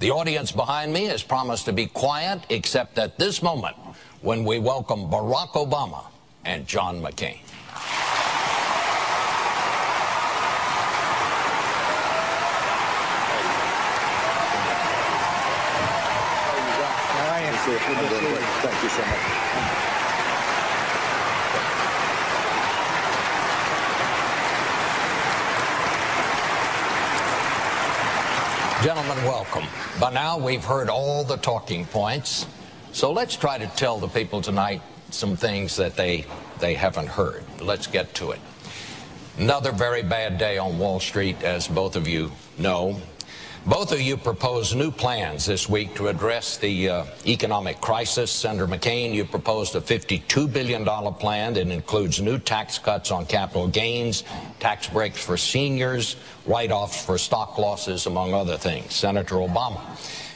The audience behind me has promised to be quiet, except at this moment, when we welcome Barack Obama and John McCain. Thank you so much. Gentlemen, welcome. By now, we've heard all the talking points, so let's try to tell the people tonight some things that they haven't heard. Let's get to it. Another very bad day on Wall Street, as both of you know. Both of you proposed new plans this week to address the economic crisis. Senator McCain, you proposed a $52 billion plan that includes new tax cuts on capital gains, tax breaks for seniors, write-offs for stock losses, among other things. Senator Obama,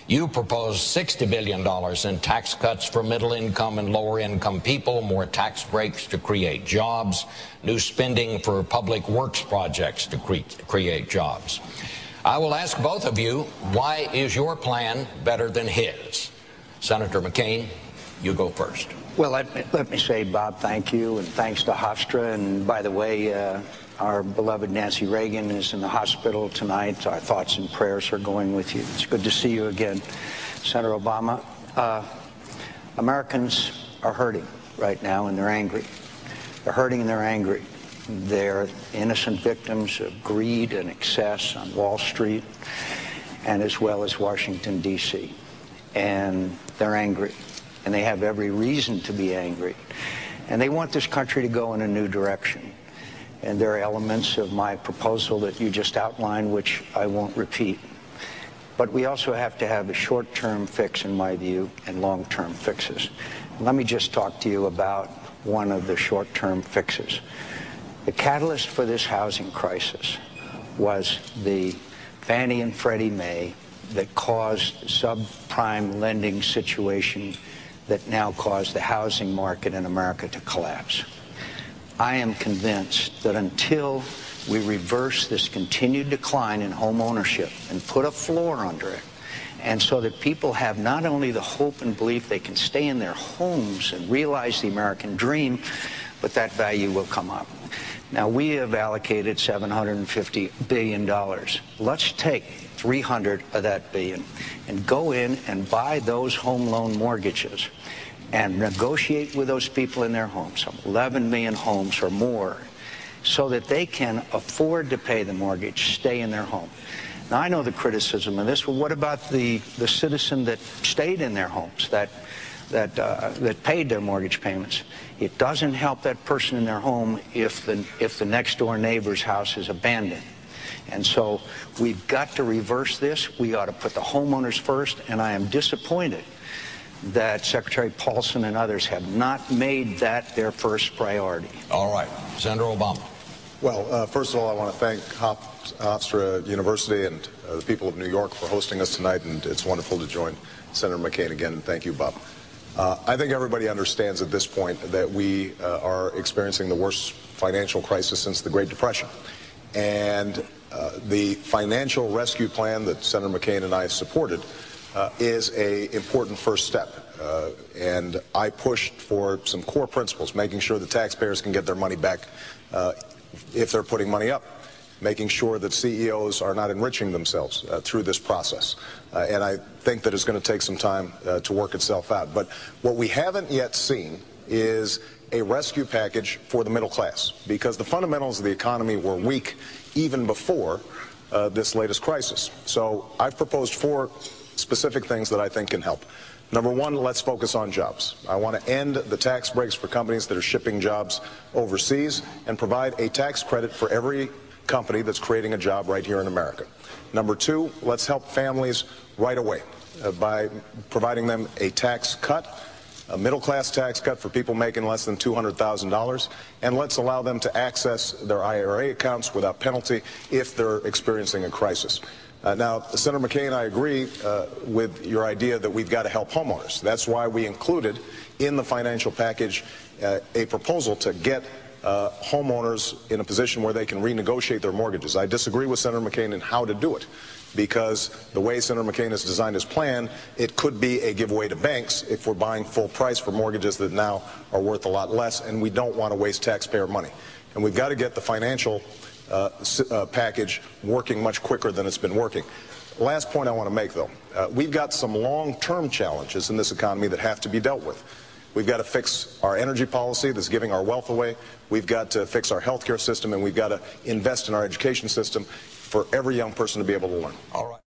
you proposed $60 billion in tax cuts for middle-income and lower-income people, more tax breaks to create jobs, new spending for public works projects to create jobs. I will ask both of you, why is your plan better than his? Senator McCain, you go first. Well, let me say, Bob, thank you, and thanks to Hofstra. And by the way, our beloved Nancy Reagan is in the hospital tonight. Our thoughts and prayers are going with you. It's good to see you again, Senator Obama. Americans are hurting right now, and they're angry. They're hurting and they're angry. They're innocent victims of greed and excess on Wall Street and as well as Washington, D.C. And they're angry, and they have every reason to be angry. And they want this country to go in a new direction. And there are elements of my proposal that you just outlined, which I won't repeat. But we also have to have a short-term fix, in my view, and long-term fixes. Let me just talk to you about one of the short-term fixes. The catalyst for this housing crisis was the Fannie and Freddie Mae that caused the subprime lending situation that now caused the housing market in America to collapse. I am convinced that until we reverse this continued decline in home ownership and put a floor under it, and so that people have not only the hope and belief they can stay in their homes and realize the American dream, but that value will come up. Now, we have allocated $750 billion. Let's take 300 of that billion and go in and buy those home loan mortgages and negotiate with those people in their homes, some 11 million homes or more, so that they can afford to pay the mortgage, stay in their home. Now, I know the criticism of this. Well, what about the citizen that stayed in their homes, that paid their mortgage payments? It doesn't help that person in their home if the next door neighbor's house is abandoned. And so we've got to reverse this. We ought to put the homeowners first, and I am disappointed that Secretary Paulson and others have not made that their first priority. All right. Senator Obama. Well, first of all, I want to thank Hofstra University and the people of New York for hosting us tonight, and it's wonderful to join Senator McCain again, and thank you, Bob. I think everybody understands at this point that we are experiencing the worst financial crisis since the Great Depression. And the financial rescue plan that Senator McCain and I supported is an important first step. And I pushed for some core principles, making sure the taxpayers can get their money back if they're putting money up, making sure that CEOs are not enriching themselves through this process. And I think that it's going to take some time to work itself out. But what we haven't yet seen is a rescue package for the middle class, because the fundamentals of the economy were weak even before this latest crisis. So I've proposed 4 specific things that I think can help. Number one, let's focus on jobs. I want to end the tax breaks for companies that are shipping jobs overseas and provide a tax credit for every company that's creating a job right here in America. Number two, let's help families right away by providing them a tax cut, a middle-class tax cut for people making less than $200,000, and let's allow them to access their IRA accounts without penalty if they're experiencing a crisis. Now, Senator McCain, I agree with your idea that we've got to help homeowners. That's why we included in the financial package a proposal to get homeowners in a position where they can renegotiate their mortgages. I disagree with Senator McCain in how to do it. because the way Senator McCain has designed his plan, it could be a giveaway to banks if we're buying full price for mortgages that now are worth a lot less, and we don't want to waste taxpayer money. And we've got to get the financial package working much quicker than it's been working. Last point I want to make, though, we've got some long-term challenges in this economy that have to be dealt with. We've got to fix our energy policy that's giving our wealth away. We've got to fix our health care system, and we've got to invest in our education system for every young person to be able to learn. All right.